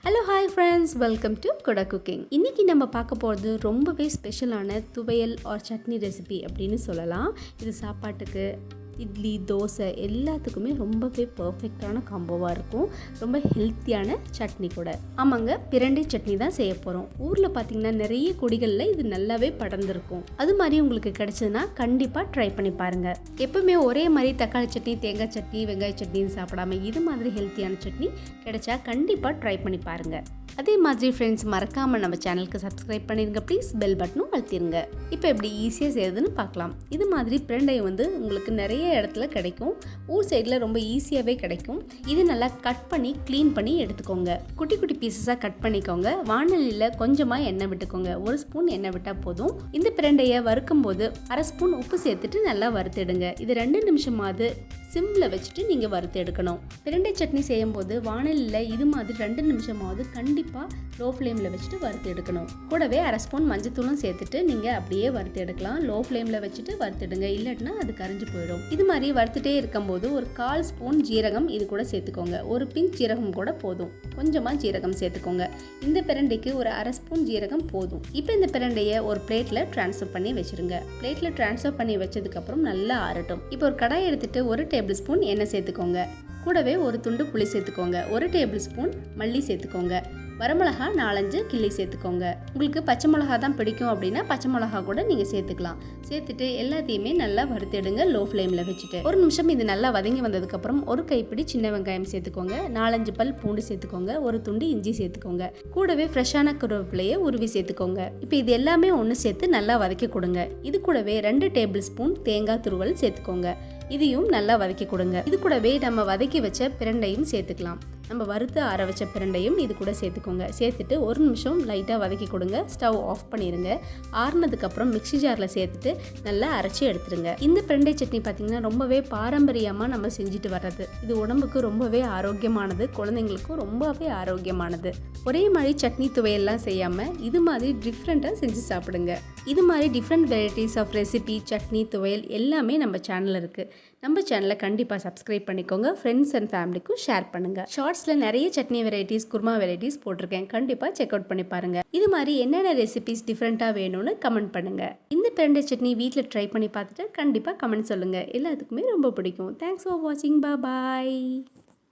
Hello hi friends, welcome to குடா cooking. இன்றைக்கி நம்ம பார்க்க போகிறது ரொம்பவே ஸ்பெஷலான துவையல் ஆர் சட்னி ரெசிபி அப்படின்னு சொல்லலாம். இது சாப்பாட்டுக்கு, இட்லி, தோசை எல்லாத்துக்குமே ரொம்பவே பர்ஃபெக்டான காம்போவாக இருக்கும். ரொம்ப ஹெல்த்தியான சட்னி கூட. ஆமாங்க, பிரண்டை சட்னி தான் செய்ய போகிறோம். ஊரில் பார்த்திங்கன்னா நிறைய கொடிகளில் இது நல்லாவே படர்ந்துருக்கும். அது மாதிரி உங்களுக்கு கிடைச்சதுன்னா கண்டிப்பாக ட்ரை பண்ணி பாருங்கள். எப்பவுமே ஒரே மாதிரி தக்காளி சட்னி, தேங்காய் சட்னி, வெங்காய சட்னின்னு சாப்பிடாம இது மாதிரி ஹெல்த்தியான சட்னி கிடைச்சா கண்டிப்பாக ட்ரை பண்ணி பாருங்கள். அதே மாதிரி ஃப்ரெண்ட்ஸ், மறக்காமல் நம்ம சேனலுக்கு சப்ஸ்கிரைப் பண்ணிடுங்க ப்ளீஸ். பெல் பட்டனும் அழுத்திடுங்க. இப்போ எப்படி ஈஸியாக செய்யுதுன்னு பார்க்கலாம். இது மாதிரி பிரண்டை உங்களுக்கு நிறைய இடத்துல கிடைக்கும். ஊர் சைடில் ரொம்ப ஈஸியாகவே கிடைக்கும். இது நல்லா கட் பண்ணி க்ளீன் பண்ணி எடுத்துக்கோங்க. குட்டி குட்டி பீசஸாக கட் பண்ணிக்கோங்க. வானலியில் கொஞ்சமாக எண்ணெய் விட்டுக்கோங்க. 1 ஸ்பூன் எண்ணெய் விட்டால் போதும். இந்த பிரண்டையை வறுக்கும் போது 1/2 ஸ்பூன் உப்பு சேர்த்துட்டு நல்லா வறுத்துடுங்க. இது 2 நிமிஷமாவது சிம்மில் வச்சுட்டு நீங்கள் வறுத்து எடுக்கணும். பிரண்டை சட்னி செய்யும்போது வானலியில் இது மாதிரி 2 நிமிஷமாவது கண்டிப்பாக லோ ஃப்ளேமில் வச்சுட்டு வறுத்து எடுக்கணும். கூடவே 1/2 ஸ்பூன் மஞ்சத்தூளும் சேர்த்துட்டு நீங்கள் அப்படியே வறுத்து எடுக்கலாம். லோ ஃப்ளேமில் வச்சுட்டு வறுத்துடுங்க, இல்லாட்டினா அது கரைஞ்சு போயிடும். இது மாதிரி வறுத்துட்டே இருக்கும்போது ஒரு 1/4 ஸ்பூன் ஜீரகம் இது கூட சேர்த்துக்கோங்க. ஒரு பிஞ்ச் ஜீரகம் கூட போதும். கொஞ்சமாக ஜீரகம் சேர்த்துக்கோங்க. இந்த பிரண்டைக்கு ஒரு 1/2 ஸ்பூன் ஜீரகம் போதும். இப்போ இந்த பிரண்டையை ஒரு பிளேட்டில் ட்ரான்ஸ்ஃபர் பண்ணி வச்சுருங்க. பிளேட்டில் ட்ரான்ஸ்ஃபர் பண்ணி வச்சதுக்கப்புறம் நல்லா ஆறட்டும். இப்போ ஒரு கடாய் எடுத்துட்டு 1 டேபிள் ஸ்பூன் எண்ணெய் சேர்த்துக்கோங்க. கூடவே ஒரு துண்டு புளி சேர்த்துக்கோங்க. 1 டேபிள் ஸ்பூன் மல்லி சேர்த்துக்கோங்க. வரமிளகா 4-5 கிள்ளி சேர்த்துக்கோங்க. உங்களுக்கு பச்சை மிளகா தான் பிடிக்கும் அப்படின்னா பச்சை மிளகா கூட நீங்கள் சேர்த்துக்கலாம். சேர்த்துட்டு எல்லாத்தையுமே நல்லா வறுத்தெடுங்க லோ ஃப்ளேமில் வச்சுட்டு. 1 நிமிஷம் இது நல்லா வதங்கி வந்ததுக்கப்புறம் ஒரு கைப்பிடி சின்ன வெங்காயம் சேர்த்துக்கோங்க. 4-5 பல் பூண்டு சேர்த்துக்கோங்க. ஒரு துண்டு இஞ்சி சேர்த்துக்கோங்க. கூடவே ஃப்ரெஷ்ஷான கருவேப்பிலையை உருவி சேர்த்துக்கோங்க. இப்போ இது எல்லாமே ஒன்று சேர்த்து நல்லா வதக்கி கொடுங்க. இது கூடவே 2 டேபிள் ஸ்பூன் தேங்காய் துருவல் சேர்த்துக்கோங்க. இதையும் நல்லா வதக்கி கொடுங்க. இது கூடவே நம்ம வதக்கி வச்ச பிரண்டையும் சேர்த்துக்கலாம். நம்ம வறுத்து ஆற வச்ச பிரண்டையும் இது கூட சேர்த்துக்கோங்க. சேர்த்துட்டு 1 நிமிஷம் லைட்டாக வதக்கி கொடுங்க. ஸ்டவ் ஆஃப் பண்ணிடுங்க. ஆறுனதுக்கப்புறம் மிக்ஸி ஜாரில் சேர்த்துட்டு நல்லா அரைச்சி எடுத்துருங்க. இந்த பிரண்டை சட்னி பார்த்திங்கன்னா ரொம்பவே பாரம்பரியமாக நம்ம செஞ்சுட்டு வர்றது. இது உடம்புக்கு ரொம்பவே ஆரோக்கியமானது, குழந்தைங்களுக்கும் ரொம்பவே ஆரோக்கியமானது. ஒரே மாதிரி சட்னி துவையெல்லாம் செய்யாமல் இது மாதிரி டிஃப்ரெண்ட்டாக செஞ்சு சாப்பிடுங்க. இது மாதிரி different varieties of recipe, chutney, துவையல் எல்லாமே நம்ம சேனலில் இருக்குது. நம்ம சேனலை கண்டிப்பாக சப்ஸ்கிரைப் பண்ணிக்கோங்க. ஃப்ரெண்ட்ஸ் அண்ட் ஃபேமிலிக்கும் ஷேர் பண்ணுங்கள். ஷார்ட்ஸில் நிறைய சட்னி வெரைட்டிஸ், குருமா வெரைட்டிஸ் போட்டிருக்கேன். கண்டிப்பாக செக் அவுட் பண்ணி பாருங்கள். இது மாதிரி என்னென்ன ரெசிபிஸ் டிஃப்ரெண்ட்டாக வேணும்னு கமெண்ட் பண்ணுங்கள். இந்த பிரண்டை சட்னி வீட்டில் ட்ரை பண்ணி பார்த்துட்டு கண்டிப்பாக கமெண்ட் சொல்லுங்கள். எல்லாத்துக்குமே ரொம்ப பிடிக்கும். தேங்க்ஸ் ஃபார் வாட்சிங். பாய்.